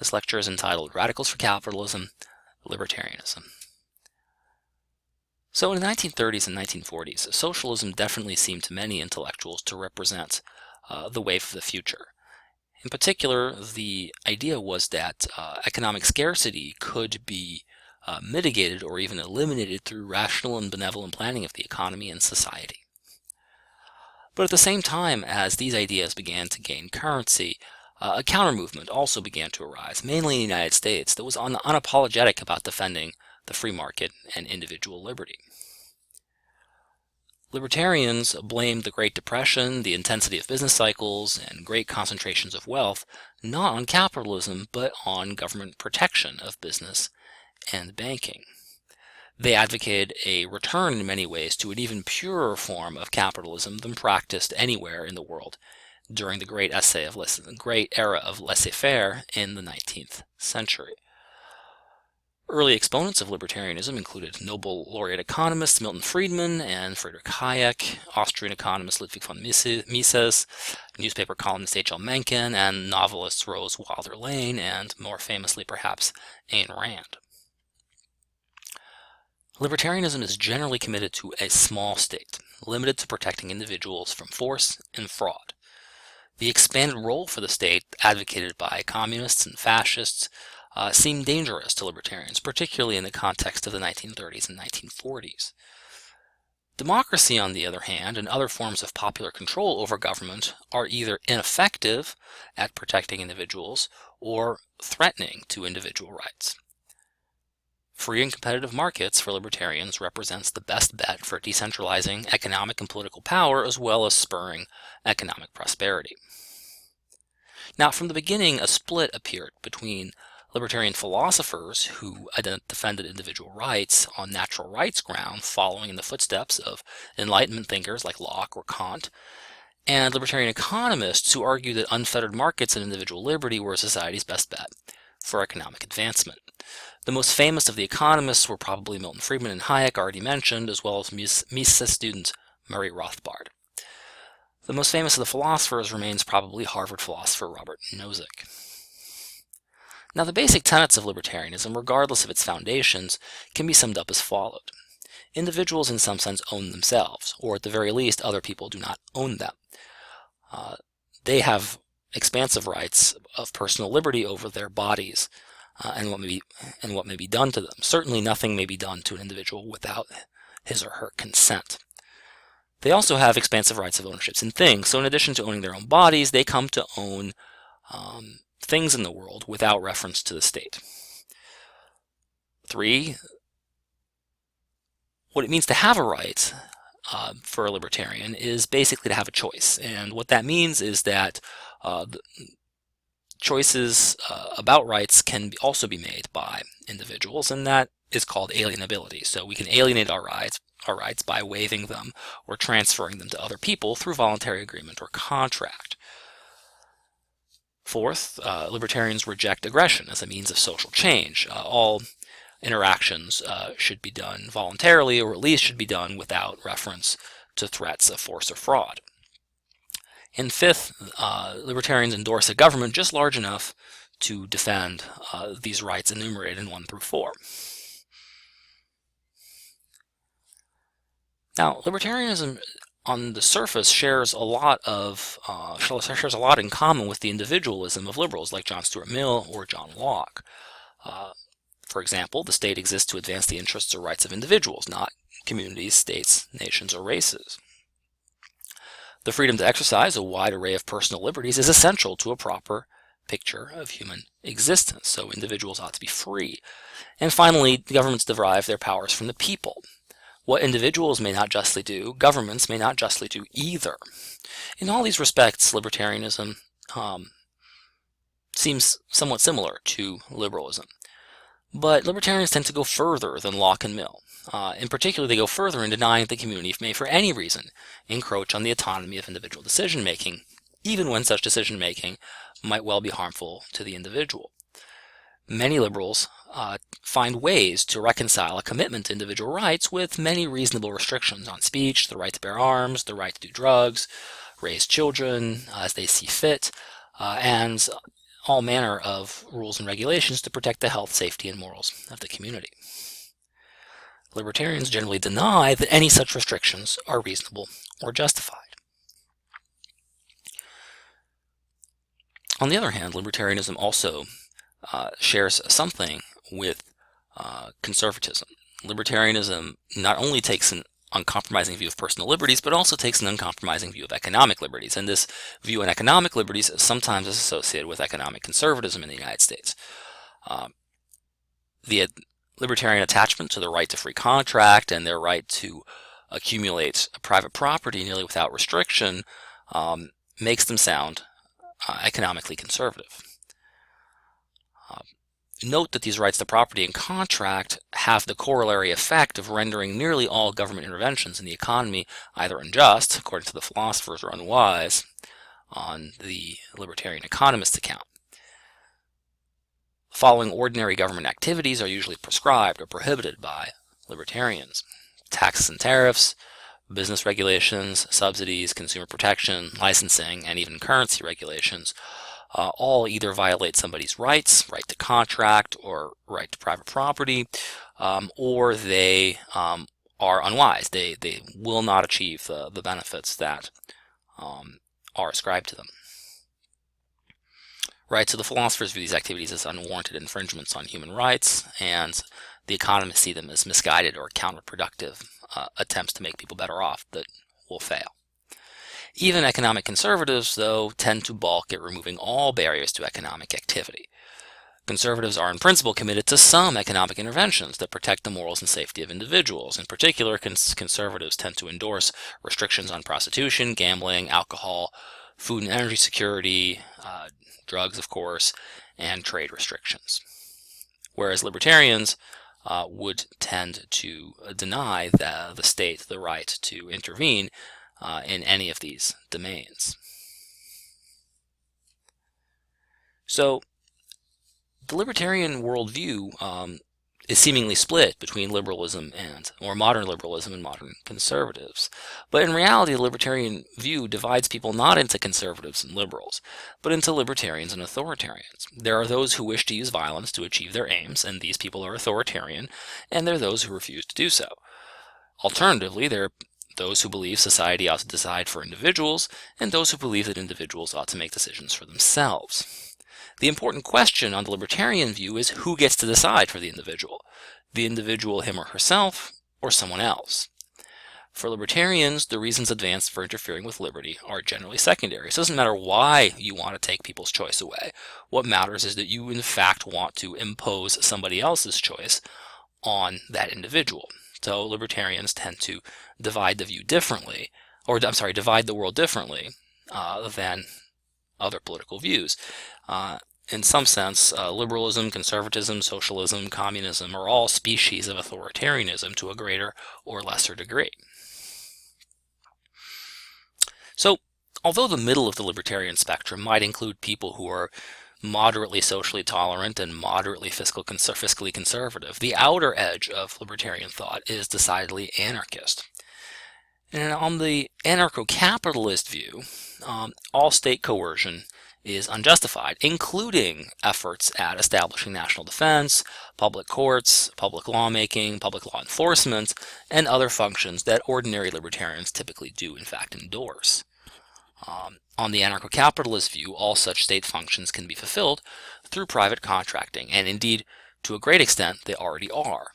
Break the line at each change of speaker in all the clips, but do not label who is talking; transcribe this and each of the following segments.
This lecture is entitled Radicals for Capitalism, Libertarianism. So in the 1930s and 1940s, socialism definitely seemed to many intellectuals to represent the wave of the future. In particular, the idea was that economic scarcity could be mitigated or even eliminated through rational and benevolent planning of the economy and society. But at the same time as these ideas began to gain currency, a counter-movement also began to arise, mainly in the United States, that was unapologetic about defending the free market and individual liberty. Libertarians blamed the Great Depression, the intensity of business cycles, and great concentrations of wealth not on capitalism, but on government protection of business and banking. They advocated a return in many ways to an even purer form of capitalism than practiced anywhere in the world during the great era of laissez-faire in the 19th century. Early exponents of libertarianism included Nobel laureate economists Milton Friedman and Friedrich Hayek, Austrian economist Ludwig von Mises, newspaper columnist H.L. Mencken, and novelists Rose Wilder Lane, and more famously perhaps Ayn Rand. Libertarianism is generally committed to a small state, limited to protecting individuals from force and fraud. The expanded role for the state advocated by communists and fascists seemed dangerous to libertarians, particularly in the context of the 1930s and 1940s. Democracy, on the other hand, and other forms of popular control over government are either ineffective at protecting individuals or threatening to individual rights. Free and competitive markets for libertarians represents the best bet for decentralizing economic and political power as well as spurring economic prosperity. Now, from the beginning, a split appeared between libertarian philosophers who defended individual rights on natural rights ground, following in the footsteps of Enlightenment thinkers like Locke or Kant, and libertarian economists who argued that unfettered markets and individual liberty were society's best bet for economic advancement. The most famous of the economists were probably Milton Friedman and Hayek, already mentioned, as well as Mises student Murray Rothbard. The most famous of the philosophers remains probably Harvard philosopher Robert Nozick. Now, the basic tenets of libertarianism, regardless of its foundations, can be summed up as followed. Individuals in some sense own themselves, or at the very least, other people do not own them. They have expansive rights of personal liberty over their bodies and what may be done to them. Certainly nothing may be done to an individual without his or her consent. They also have expansive rights of ownerships in things. So in addition to owning their own bodies, they come to own things in the world without reference to the state. 3, what it means to have a right for a libertarian is basically to have a choice. And what that means is that choices about rights can also be made by individuals, and that is called alienability. So we can alienate our rights by waiving them or transferring them to other people through voluntary agreement or contract. 4th, libertarians reject aggression as a means of social change. All interactions should be done voluntarily, or at least should be done without reference to threats of force or fraud. And 5th, libertarians endorse a government just large enough to defend these rights enumerated in 1 through 4. Now, libertarianism on the surface shares a lot in common with the individualism of liberals like John Stuart Mill or John Locke. For example, the state exists to advance the interests or rights of individuals, not communities, states, nations, or races. The freedom to exercise a wide array of personal liberties is essential to a proper picture of human existence, so individuals ought to be free. And finally, governments derive their powers from the people. What individuals may not justly do, governments may not justly do either. In all these respects, libertarianism seems somewhat similar to liberalism. But libertarians tend to go further than Locke and Mill. In particular, they go further in denying that the community may, for any reason, encroach on the autonomy of individual decision-making, even when such decision-making might well be harmful to the individual. Many liberals find ways to reconcile a commitment to individual rights with many reasonable restrictions on speech, the right to bear arms, the right to do drugs, raise children as they see fit, and all manner of rules and regulations to protect the health, safety, and morals of the community. Libertarians generally deny that any such restrictions are reasonable or justified. On the other hand, libertarianism also shares something with conservatism. Libertarianism not only takes an uncompromising view of personal liberties, but also takes an uncompromising view of economic liberties. And this view on economic liberties sometimes is associated with economic conservatism in the United States. The libertarian attachment to the right to free contract and their right to accumulate private property nearly without restriction makes them sound economically conservative. Note that these rights to property and contract have the corollary effect of rendering nearly all government interventions in the economy either unjust, according to the philosophers, or unwise, on the libertarian economist's account. Following ordinary government activities are usually prescribed or prohibited by libertarians. Taxes and tariffs, business regulations, subsidies, consumer protection, licensing, and even currency regulations all either violate somebody's rights, right to contract or right to private property, or they are unwise. They will not achieve the benefits that are ascribed to them. Right, so the philosophers view these activities as unwarranted infringements on human rights, and the economists see them as misguided or counterproductive attempts to make people better off that will fail. Even economic conservatives, though, tend to balk at removing all barriers to economic activity. Conservatives are in principle committed to some economic interventions that protect the morals and safety of individuals. In particular, conservatives tend to endorse restrictions on prostitution, gambling, alcohol, food and energy security, drugs, of course, and trade restrictions. Whereas libertarians would tend to deny the state the right to intervene in any of these domains. So the libertarian worldview is seemingly split between liberalism or modern liberalism and modern conservatives. But in reality, the libertarian view divides people not into conservatives and liberals, but into libertarians and authoritarians. There are those who wish to use violence to achieve their aims, and these people are authoritarian, and there are those who refuse to do so. Alternatively, there are those who believe society ought to decide for individuals, and those who believe that individuals ought to make decisions for themselves. The important question on the libertarian view is who gets to decide for the individual him or herself, or someone else. For libertarians, the reasons advanced for interfering with liberty are generally secondary. So it doesn't matter why you want to take people's choice away. What matters is that you in fact want to impose somebody else's choice on that individual. So libertarians tend to divide the view differently, divide the world differently than other political views. In some sense, liberalism, conservatism, socialism, communism are all species of authoritarianism to a greater or lesser degree. So, although the middle of the libertarian spectrum might include people who are moderately socially tolerant and moderately fiscally conservative, the outer edge of libertarian thought is decidedly anarchist. And on the anarcho-capitalist view, all state coercion is unjustified, including efforts at establishing national defense, public courts, public lawmaking, public law enforcement, and other functions that ordinary libertarians typically do, in fact, endorse. On the anarcho-capitalist view, all such state functions can be fulfilled through private contracting, and indeed, to a great extent, they already are.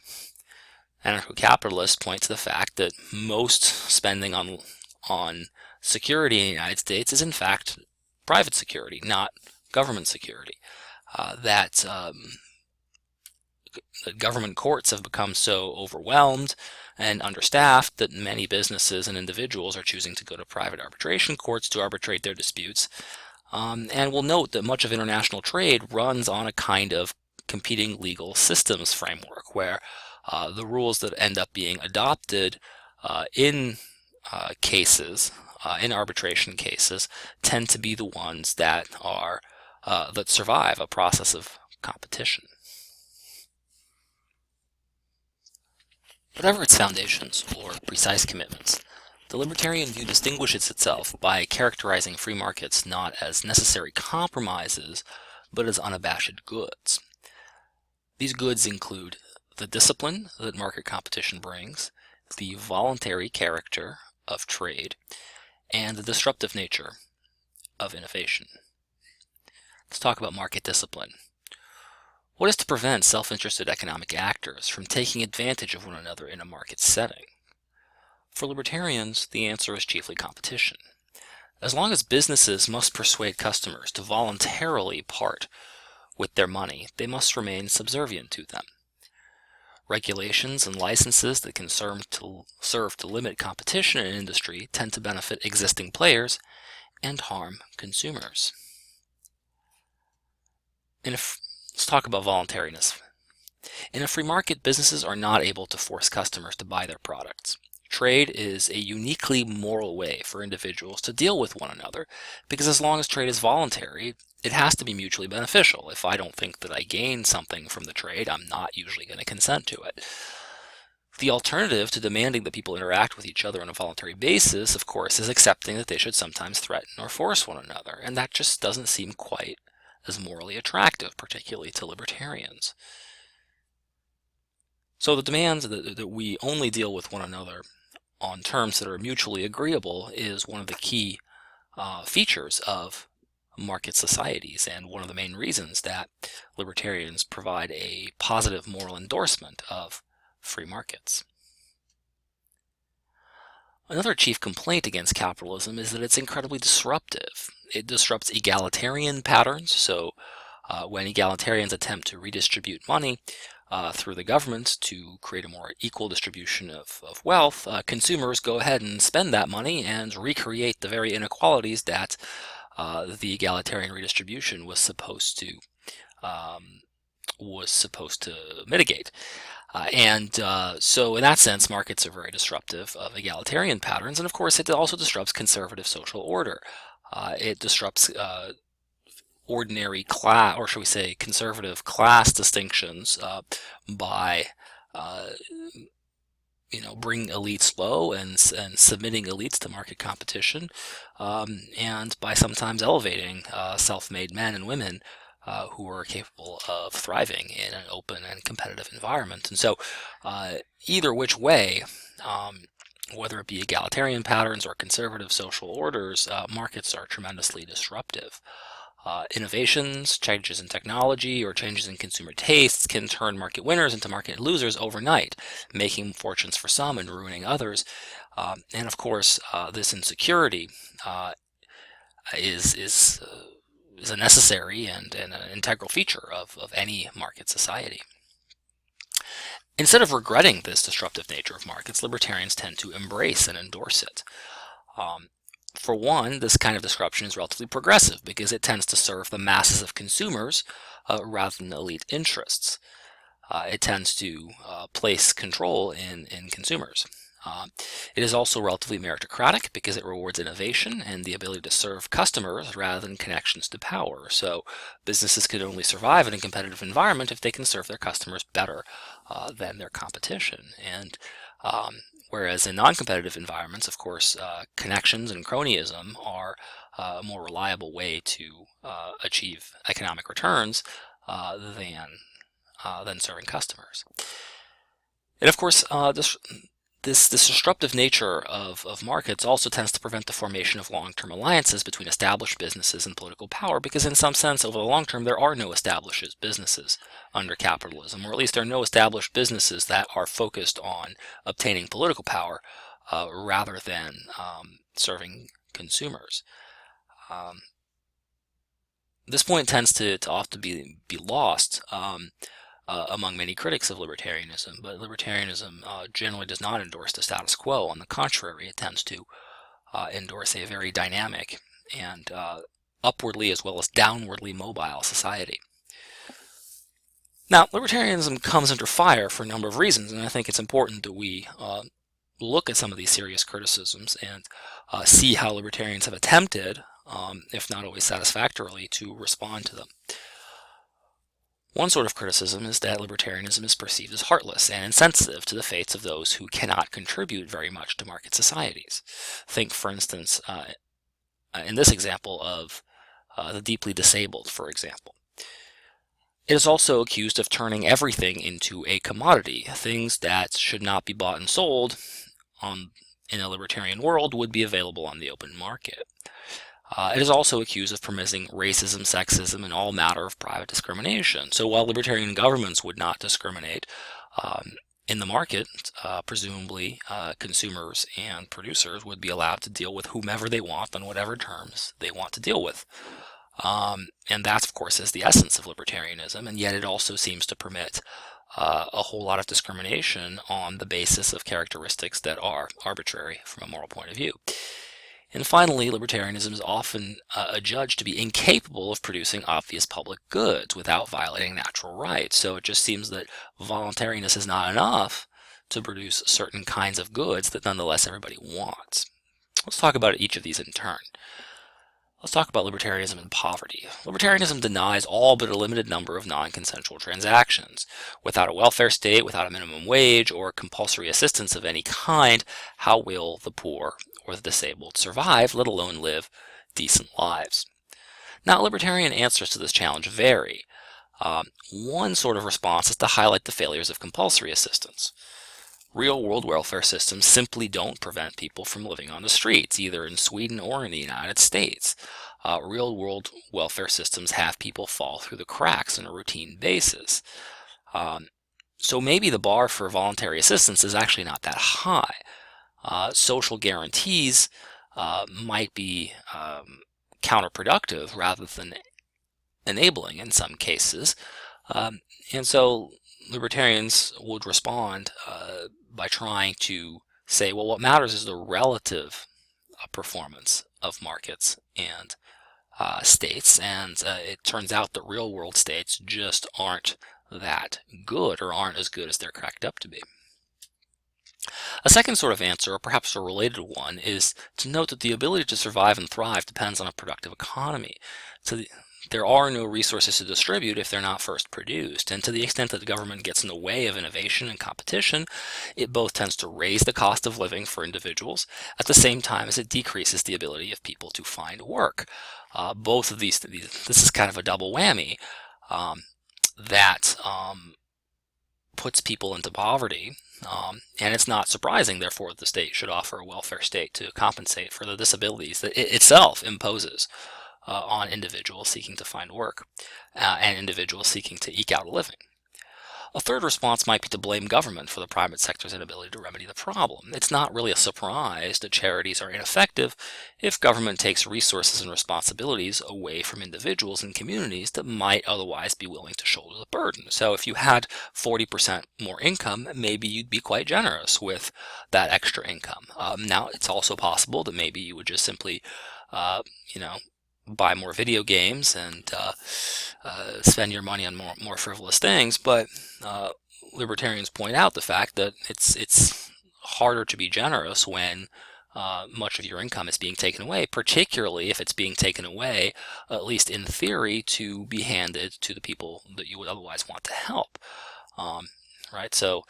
Anarcho-capitalists point to the fact that most spending on security in the United States is in fact private security, not government security. That government courts have become so overwhelmed and understaffed that many businesses and individuals are choosing to go to private arbitration courts to arbitrate their disputes. And we'll note that much of international trade runs on a kind of competing legal systems framework where the rules that end up being adopted in arbitration cases tend to be the ones that survive a process of competition. Whatever its foundations or precise commitments, the libertarian view distinguishes itself by characterizing free markets not as necessary compromises, but as unabashed goods. These goods include the discipline that market competition brings, the voluntary character of trade, and the disruptive nature of innovation. Let's talk about market discipline. What is to prevent self-interested economic actors from taking advantage of one another in a market setting? For libertarians, the answer is chiefly competition. As long as businesses must persuade customers to voluntarily part with their money, they must remain subservient to them. Regulations and licenses that can serve to limit competition in industry tend to benefit existing players and harm consumers. Let's talk about voluntariness. In a free market, businesses are not able to force customers to buy their products. Trade is a uniquely moral way for individuals to deal with one another, because as long as trade is voluntary, it has to be mutually beneficial. If I don't think that I gain something from the trade, I'm not usually going to consent to it. The alternative to demanding that people interact with each other on a voluntary basis, of course, is accepting that they should sometimes threaten or force one another, and that just doesn't seem quite as morally attractive, particularly to libertarians. So the demands that we only deal with one another on terms that are mutually agreeable is one of the key features of market societies, and one of the main reasons that libertarians provide a positive moral endorsement of free markets. Another chief complaint against capitalism is that it's incredibly disruptive. It disrupts egalitarian patterns, so when egalitarians attempt to redistribute money through the government to create a more equal distribution of wealth, consumers go ahead and spend that money and recreate the very inequalities that the egalitarian redistribution was supposed to mitigate. So in that sense, markets are very disruptive of egalitarian patterns, and of course it also disrupts conservative social order. It disrupts ordinary class, or should we say conservative class distinctions by bringing elites low and submitting elites to market competition, and by sometimes elevating self-made men and women who are capable of thriving in an open and competitive environment. And so either which way, whether it be egalitarian patterns or conservative social orders, markets are tremendously disruptive. Innovations, changes in technology, or changes in consumer tastes can turn market winners into market losers overnight, making fortunes for some and ruining others. And of course, this insecurity is a necessary and an integral feature of any market society. Instead of regretting this disruptive nature of markets, libertarians tend to embrace and endorse it. For one, this kind of disruption is relatively progressive because it tends to serve the masses of consumers rather than elite interests. It tends to place control in consumers. It is also relatively meritocratic because it rewards innovation and the ability to serve customers rather than connections to power. So businesses can only survive in a competitive environment if they can serve their customers better than their competition. And whereas in non-competitive environments, of course, connections and cronyism are a more reliable way to achieve economic returns than serving customers. And of course, this disruptive nature of markets also tends to prevent the formation of long-term alliances between established businesses and political power, because in some sense, over the long term, there are no established businesses under capitalism, or at least there are no established businesses that are focused on obtaining political power rather than serving consumers. This point tends to often be lost among many critics of libertarianism, but libertarianism generally does not endorse the status quo. On the contrary, it tends to endorse a very dynamic and upwardly as well as downwardly mobile society. Now, libertarianism comes under fire for a number of reasons, and I think it's important that we look at some of these serious criticisms and see how libertarians have attempted, if not always satisfactorily, to respond to them. One sort of criticism is that libertarianism is perceived as heartless and insensitive to the fates of those who cannot contribute very much to market societies. Think, for instance, in this example of the deeply disabled, for example. It is also accused of turning everything into a commodity. Things that should not be bought and sold in a libertarian world would be available on the open market. It is also accused of permitting racism, sexism, and all matter of private discrimination. So while libertarian governments would not discriminate in the market, presumably consumers and producers would be allowed to deal with whomever they want on whatever terms they want to deal with. And that, of course, is the essence of libertarianism, and yet it also seems to permit a whole lot of discrimination on the basis of characteristics that are arbitrary from a moral point of view. And finally, libertarianism is often adjudged to be incapable of producing obvious public goods without violating natural rights. So it just seems that voluntariness is not enough to produce certain kinds of goods that nonetheless everybody wants. Let's talk about each of these in turn. Let's talk about libertarianism and poverty. Libertarianism denies all but a limited number of non-consensual transactions. Without a welfare state, without a minimum wage, or compulsory assistance of any kind, how will the poor or the disabled survive, let alone live decent lives? Now, libertarian answers to this challenge vary. One sort of response is to highlight the failures of compulsory assistance. Real-world welfare systems simply don't prevent people from living on the streets, either in Sweden or in the United States. Real-world welfare systems have people fall through the cracks on a routine basis. So maybe the bar for voluntary assistance is actually not that high. Social guarantees might be counterproductive rather than enabling in some cases. And so libertarians would respond by trying to say, well, what matters is the relative performance of markets and states, and it turns out that real-world states just aren't that good, or aren't as good as they're cracked up to be. A second sort of answer, or perhaps a related one, is to note that the ability to survive and thrive depends on a productive economy. So there are no resources to distribute if they're not first produced, and to the extent that the government gets in the way of innovation and competition, it both tends to raise the cost of living for individuals at the same time as it decreases the ability of people to find work. Both of these, this is kind of a double whammy that puts people into poverty, and it's not surprising, therefore, that the state should offer a welfare state to compensate for the disabilities that it itself imposes on individuals seeking to find work and individuals seeking to eke out a living. A third response might be to blame government for the private sector's inability to remedy the problem. It's not really a surprise that charities are ineffective if government takes resources and responsibilities away from individuals and communities that might otherwise be willing to shoulder the burden. So if you had 40% more income, maybe you'd be quite generous with that extra income. Now, it's also possible that maybe you would just simply, buy more video games and spend your money on more frivolous things, but libertarians point out the fact that it's harder to be generous when much of your income is being taken away, particularly if it's being taken away, at least in theory, to be handed to the people that you would otherwise want to help. Right? So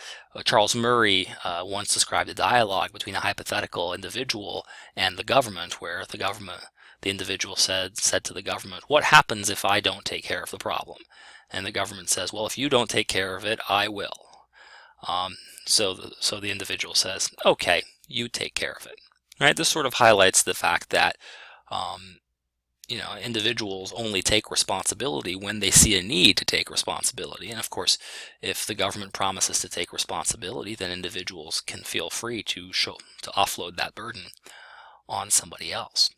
Charles Murray once described a dialogue between a hypothetical individual and the government, where the individual said to the government, "What happens if I don't take care of the problem?" And the government says, "Well, if you don't take care of it, I will." So the individual says, "Okay, you take care of it." Right? This sort of highlights the fact that individuals only take responsibility when they see a need to take responsibility. And of course, if the government promises to take responsibility, then individuals can feel free to offload that burden on somebody else.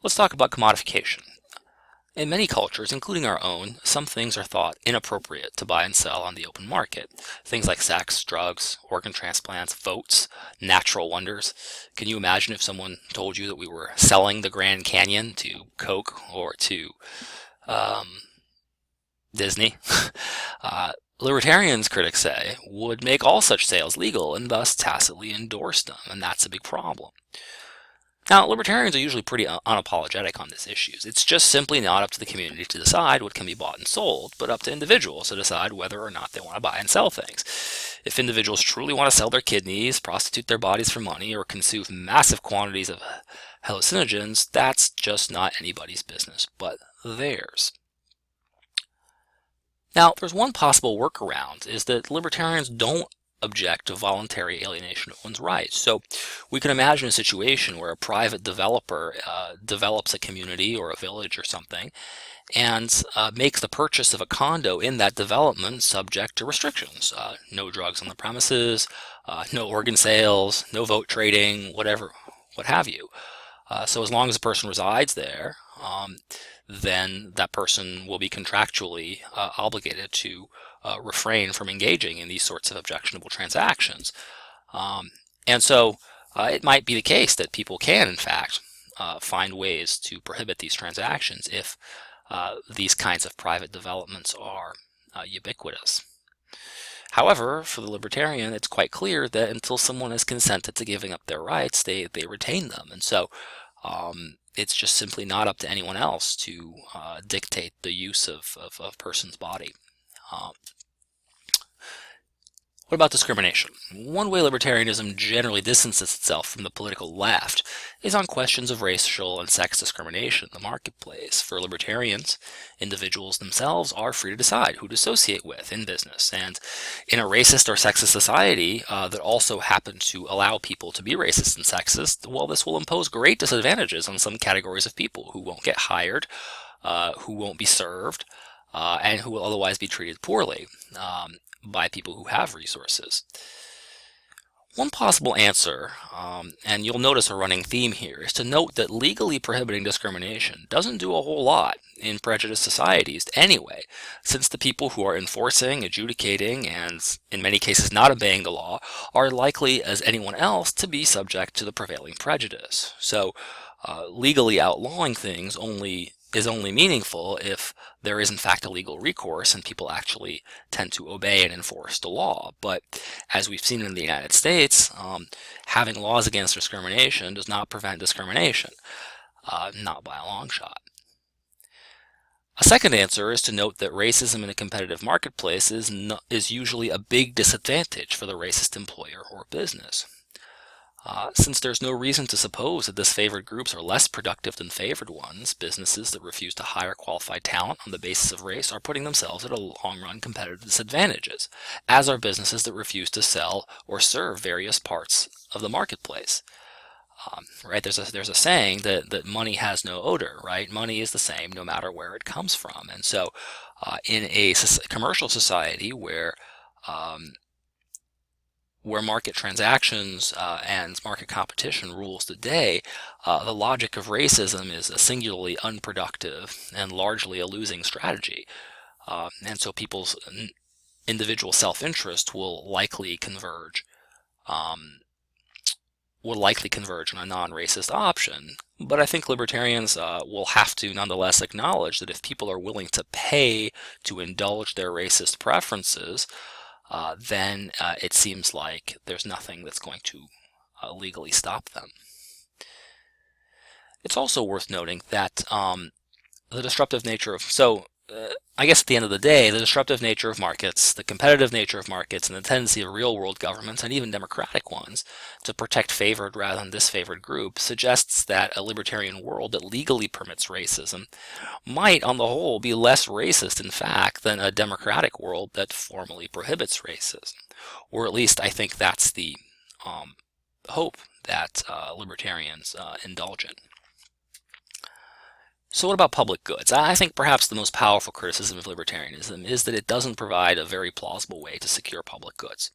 Let's talk about commodification. In many cultures, including our own, some things are thought inappropriate to buy and sell on the open market. Things like sex, drugs, organ transplants, votes, natural wonders. Can you imagine if someone told you that we were selling the Grand Canyon to Coke or to Disney? Libertarians, critics say, would make all such sales legal and thus tacitly endorse them, and that's a big problem. Now, libertarians are usually pretty unapologetic on these issues. It's just simply not up to the community to decide what can be bought and sold, but up to individuals to decide whether or not they want to buy and sell things. If individuals truly want to sell their kidneys, prostitute their bodies for money, or consume massive quantities of hallucinogens, that's just not anybody's business but theirs. Now, there's one possible workaround, is that libertarians don't object to voluntary alienation of one's rights. So we can imagine a situation where a private developer develops a community or a village or something, and makes the purchase of a condo in that development subject to restrictions. No drugs on the premises, no organ sales, no vote trading, whatever, what have you. So as long as the person resides there, then that person will be contractually obligated to refrain from engaging in these sorts of objectionable transactions. And so it might be the case that people can, in fact, find ways to prohibit these transactions if these kinds of private developments are ubiquitous. However, for the libertarian, it's quite clear that until someone has consented to giving up their rights, they retain them. And so it's just simply not up to anyone else to dictate the use of a person's body. What about discrimination? One way libertarianism generally distances itself from the political left is on questions of racial and sex discrimination in the marketplace. For libertarians, individuals themselves are free to decide who to associate with in business. And in a racist or sexist society that also happens to allow people to be racist and sexist, well, this will impose great disadvantages on some categories of people who won't get hired, who won't be served, and who will otherwise be treated poorly by people who have resources. One possible answer, and you'll notice a running theme here, is to note that legally prohibiting discrimination doesn't do a whole lot in prejudiced societies anyway, since the people who are enforcing, adjudicating, and in many cases not obeying the law are likely as anyone else to be subject to the prevailing prejudice. So legally outlawing things is only meaningful if there is in fact a legal recourse and people actually tend to obey and enforce the law. But as we've seen in the United States, having laws against discrimination does not prevent discrimination, not by a long shot. A second answer is to note that racism in a competitive marketplace is usually a big disadvantage for the racist employer or business. Since there's no reason to suppose that disfavored groups are less productive than favored ones, businesses that refuse to hire qualified talent on the basis of race are putting themselves at a long-run competitive disadvantages, as are businesses that refuse to sell or serve various parts of the marketplace. Right? There's a saying that money has no odor, right? Money is the same no matter where it comes from. And so in a commercial society where market transactions and market competition rules the day, the logic of racism is a singularly unproductive and largely a losing strategy. And so people's individual self-interest will likely converge on a non-racist option. But I think libertarians will have to nonetheless acknowledge that if people are willing to pay to indulge their racist preferences, then it seems like there's nothing that's going to legally stop them. It's also worth noting that the disruptive nature of, I guess at the end of the day, the disruptive nature of markets, the competitive nature of markets, and the tendency of real-world governments, and even democratic ones, to protect favored rather than disfavored groups suggests that a libertarian world that legally permits racism might, on the whole, be less racist, in fact, than a democratic world that formally prohibits racism. Or at least I think that's the hope that libertarians indulge in. So what about public goods? I think perhaps the most powerful criticism of libertarianism is that it doesn't provide a very plausible way to secure public goods.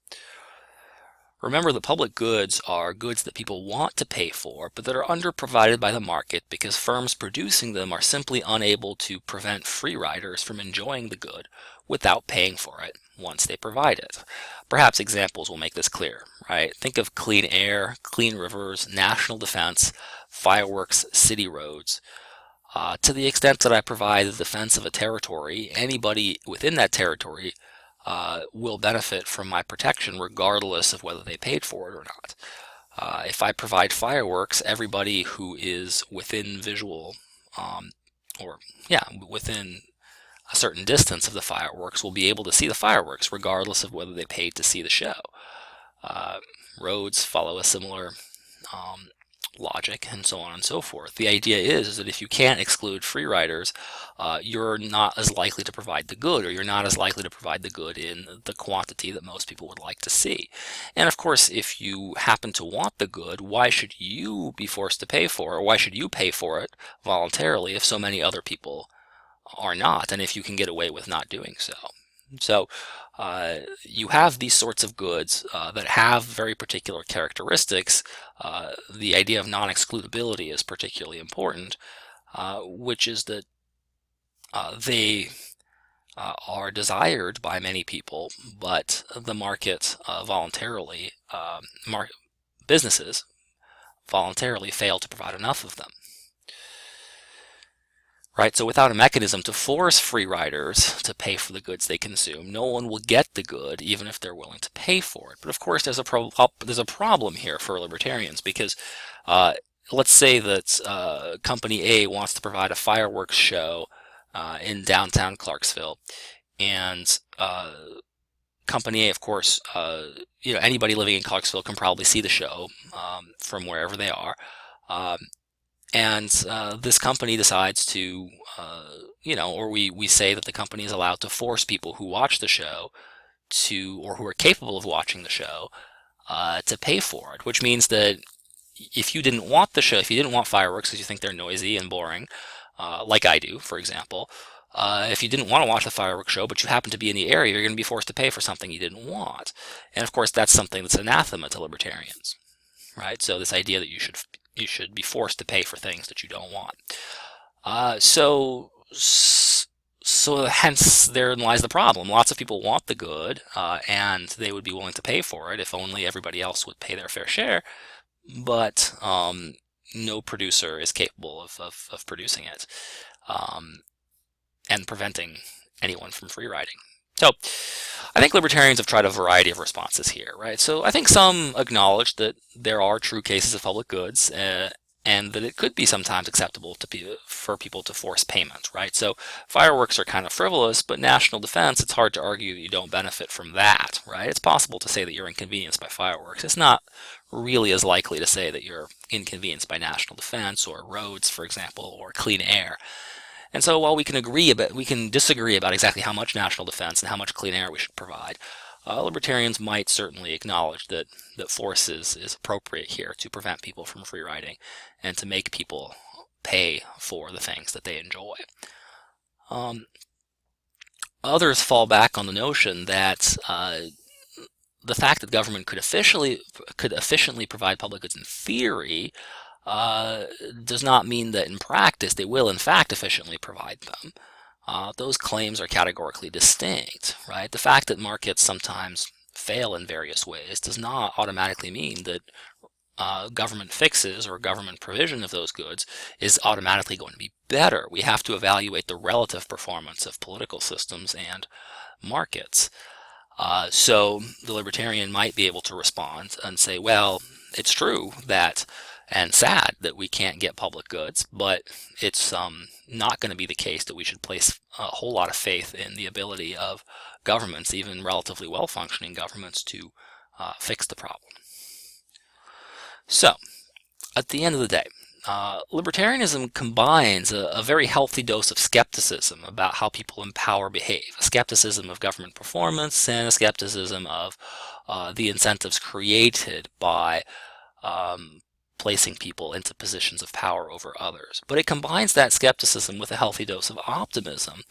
Remember that public goods are goods that people want to pay for, but that are underprovided by the market because firms producing them are simply unable to prevent free riders from enjoying the good without paying for it once they provide it. Perhaps examples will make this clear, right? Think of clean air, clean rivers, national defense, fireworks, city roads. To the extent that I provide the defense of a territory, anybody within that territory will benefit from my protection regardless of whether they paid for it or not. If I provide fireworks, everybody who is within within a certain distance of the fireworks will be able to see the fireworks regardless of whether they paid to see the show. Roads follow a similar logic, and so on and so forth. The idea is that if you can't exclude free riders, you're not as likely to provide the good, or you're not as likely to provide the good in the quantity that most people would like to see. And of course, if you happen to want the good, why should you be forced to pay for it, or why should you pay for it voluntarily if so many other people are not, and if you can get away with not doing so? So you have these sorts of goods that have very particular characteristics. The idea of non-excludability is particularly important, which is that they are desired by many people, but the market voluntarily, businesses voluntarily fail to provide enough of them. Right, so without a mechanism to force free riders to pay for the goods they consume, no one will get the good, even if they're willing to pay for it. But of course, there's a problem here for libertarians, because let's say that Company A wants to provide a fireworks show in downtown Clarksville, and Company A, of course, anybody living in Clarksville can probably see the show from wherever they are. And this company decides to, or we say that the company is allowed to force people who watch the show or who are capable of watching the show, to pay for it, which means that if you didn't want the show, if you didn't want fireworks because you think they're noisy and boring, like I do, for example, if you didn't want to watch the fireworks show, but you happen to be in the area, you're going to be forced to pay for something you didn't want. And of course, that's something that's anathema to libertarians, right? So this idea that you should be forced to pay for things that you don't want. So hence therein lies the problem. Lots of people want the good, and they would be willing to pay for it if only everybody else would pay their fair share, but no producer is capable of producing it, and preventing anyone from free riding. So I think libertarians have tried a variety of responses here, right? So I think some acknowledge that there are true cases of public goods, and that it could be sometimes acceptable for people to force payment, right? So fireworks are kind of frivolous, but national defense, it's hard to argue that you don't benefit from that, right? It's possible to say that you're inconvenienced by fireworks. It's not really as likely to say that you're inconvenienced by national defense or roads, for example, or clean air. And so while we can disagree about exactly how much national defense and how much clean air we should provide, libertarians might certainly acknowledge that force is appropriate here to prevent people from free riding and to make people pay for the things that they enjoy. Others fall back on the notion that the fact that government could efficiently provide public goods in theory does not mean that in practice they will in fact efficiently provide them. Those claims are categorically distinct, right? The fact that markets sometimes fail in various ways does not automatically mean that government fixes or government provision of those goods is automatically going to be better. We have to evaluate the relative performance of political systems and markets. So the libertarian might be able to respond and say, well, it's true that, and sad that we can't get public goods, but it's not going to be the case that we should place a whole lot of faith in the ability of governments, even relatively well-functioning governments, to fix the problem. So, at the end of the day, libertarianism combines a very healthy dose of skepticism about how people in power behave, a skepticism of government performance, and a skepticism of the incentives created by placing people into positions of power over others. But it combines that skepticism with a healthy dose of optimism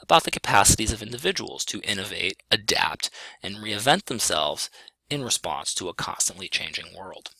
about the capacities of individuals to innovate, adapt, and reinvent themselves in response to a constantly changing world.